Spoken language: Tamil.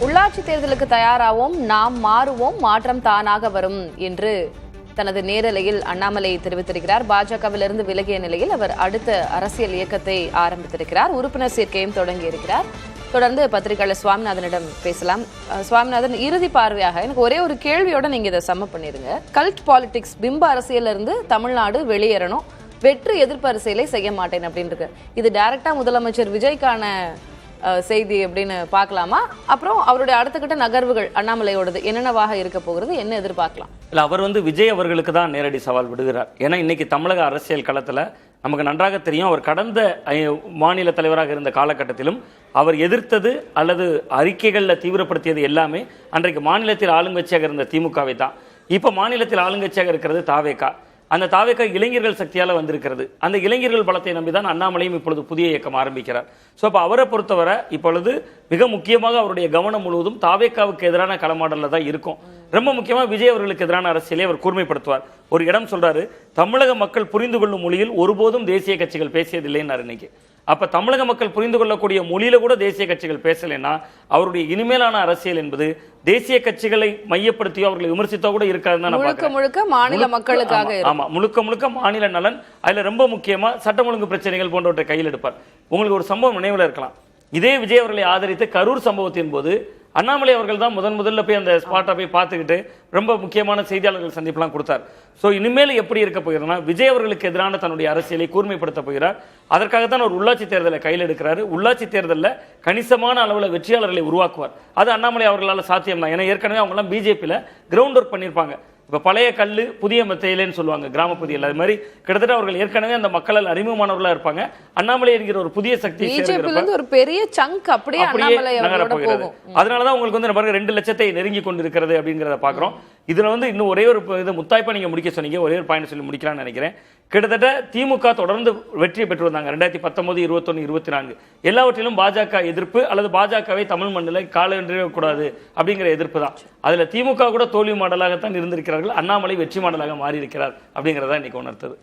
உள்ளாட்சி தேர்தலுக்கு தயாராவோம், நாம் மாறுவோம், மாற்றம் தானாக வரும் என்று தனது நேரலையில் அண்ணாமலை தெரிவித்திருக்கிறார். பாஜகவிலிருந்து விலகிய நிலையில் அவர் அடுத்த அரசியல் இயக்கத்தை ஆரம்பித்திருக்கிறார். உறுப்பினர் சேர்க்கையும் தொடங்கியிருக்கிறார். தொடர்ந்து பத்திரிகையாளர் சுவாமிநாதனிடம் பேசலாம். சுவாமிநாதன், இறுதி பார்வையாக எனக்கு ஒரே ஒரு கேள்வியோட நீங்க இதை சம்ம பண்ணிருங்க. கல்ட் பாலிடிக்ஸ், பிம்ப அரசியல இருந்து தமிழ்நாடு வெளியேறணும், வெற்று எதிர்ப்பு அரசியலை செய்ய மாட்டேன் அப்படின்றது, இது டைரக்டா முதலமைச்சர் விஜய்க்கான செய்தி அப்படின்னு பார்க்கலாமா? அப்புறம் அவருடைய அடுத்த கட்ட நகர்வுகள் அண்ணாமலையோடது என்னென்னவாக இருக்க போகிறது, என்ன எதிர்பார்க்கலாம்? இல்லை, அவர் விஜய் அவர்களுக்கு தான் நேரடி சவால் விடுகிறார். ஏன்னா இன்னைக்கு தமிழக அரசியல் களத்தில் நமக்கு நன்றாக தெரியும், அவர் கடந்த மாநில தலைவராக இருந்த காலகட்டத்திலும் அவர் எதிர்த்தது அல்லது அறிக்கைகளில் தீவிரப்படுத்தியது எல்லாமே அன்றைக்கு மாநிலத்தில் ஆளுங்கட்சியாக இருந்த திமுகவை தான். இப்போ மாநிலத்தில் ஆளுங்கட்சியாக இருக்கிறது தாவேகா. அந்த தாவேகா இளைஞர்கள் சக்தியால் வந்திருக்கிறது. அந்த இளைஞர்கள் பலத்தை நம்பிதான் அண்ணாமலையும் இப்பொழுது புதிய இயக்கம் ஆரம்பிக்கிறார். ஸோ அப்போ அவரை பொறுத்தவரை இப்பொழுது மிக முக்கியமாக அவருடைய கவனம் முழுவதும் தாவேகாவுக்கு எதிரான களமாடலில் தான் இருக்கும். ரொம்ப முக்கியமாக விஜய் அவர்களுக்கு எதிரான அரசியலை அவர் கூர்மைப்படுத்துவார். ஒரு இடம் சொல்றாரு, தமிழக மக்கள் புரிந்து கொள்ளும் மொழியில் ஒருபோதும் தேசிய கட்சிகள் பேசியதில்லைன்னு இன்னைக்கு. அப்ப தமிழக மக்கள் புரிந்து கொள்ளக்கூடிய மொழியில கூட தேசிய கட்சிகள் பேசலைன்னா அவருடைய இனிமேலான அரசியல் என்பது தேசிய கட்சிகளை மையப்படுத்தியோ அவர்களை விமர்சித்தோ கூட இருக்காதுன்னு முழுக்க மாநில மக்களுக்காக. ஆமா, முழுக்க மாநில நலன். அதுல ரொம்ப முக்கியமா சட்டம் ஒழுங்கு பிரச்சனைகள் போன்றவற்றை கையில் எடுப்பார். உங்களுக்கு ஒரு சம்பவம் நினைவுல இருக்கலாம். இதே விஜய் அவர்களை ஆதரித்த கரூர் சம்பவத்தின் போது அண்ணாமலை அவர்கள் தான் முதல்ல போய் அந்த ஸ்பாட்டை போய் பார்த்துக்கிட்டு ரொம்ப முக்கியமான செய்தியாளர்கள் சந்திப்பெல்லாம் கொடுத்தார். ஸோ இனிமேல் எப்படி இருக்க போகிறதுனா, விஜய் அவர்களுக்கு எதிரான தன்னுடைய அரசியலை கூர்மைப்படுத்த போகிறார். அதற்காகத்தான் ஒரு உள்ளாட்சி தேர்தலை கையில் எடுக்கிறாரு. உள்ளாட்சி தேர்தலில் கணிசமான அளவில் வெற்றியாளர்களை உருவாக்குவார். அது அண்ணாமலை அவர்களால் சாத்தியம் தான். ஏன்னா ஏற்கனவே அவங்களாம் பிஜேபியில் கிரவுண்ட் ஒர்க் பண்ணியிருப்பாங்க. இப்போ பழைய கல்லு புதிய மெத்தையிலேன்னு சொல்லுவாங்க, கிராம புதிய. அது மாதிரி கிட்டத்தட்ட அவர்கள் ஏற்கனவே அந்த மக்களால் அறிமுகமானவர்களாக இருப்பாங்க. அண்ணாமலை என்கிற ஒரு புதிய சக்தி ஒரு பெரிய சங்க் அப்படியே நகர போகிறது. அதனாலதான் உங்களுக்கு பாருங்க 2 லட்சத்தை நெருங்கி கொண்டு இருக்கிறது அப்படிங்கிறத பாக்குறோம். இதுல இன்னும் ஒரே ஒரு இது முத்தாய்ப்பா நீங்க முடிக்க சொன்னீங்க, ஒரே ஒரு பாயிண்ட் சொல்லி முடிக்கலாம்னு நினைக்கிறேன். கிட்டத்தட்ட திமுக தொடர்ந்து வெற்றியை பெற்று வந்தாங்க. 2019, 21, 24 எல்லாவற்றிலும் பாஜக எதிர்ப்பு அல்லது பாஜகவை தமிழ் மண்ணில் காலூன்றக்கூடாது அப்படிங்கிற எதிர்ப்பு தான். அதுல திமுக கூட தோல்வி மாடலாகத்தான் இருந்திருக்கிறார்கள். அண்ணாமலை வெற்றி மாடலாக மாறி இருக்கிறார் அப்படிங்கிறதா இன்னைக்கு உணர்த்தது.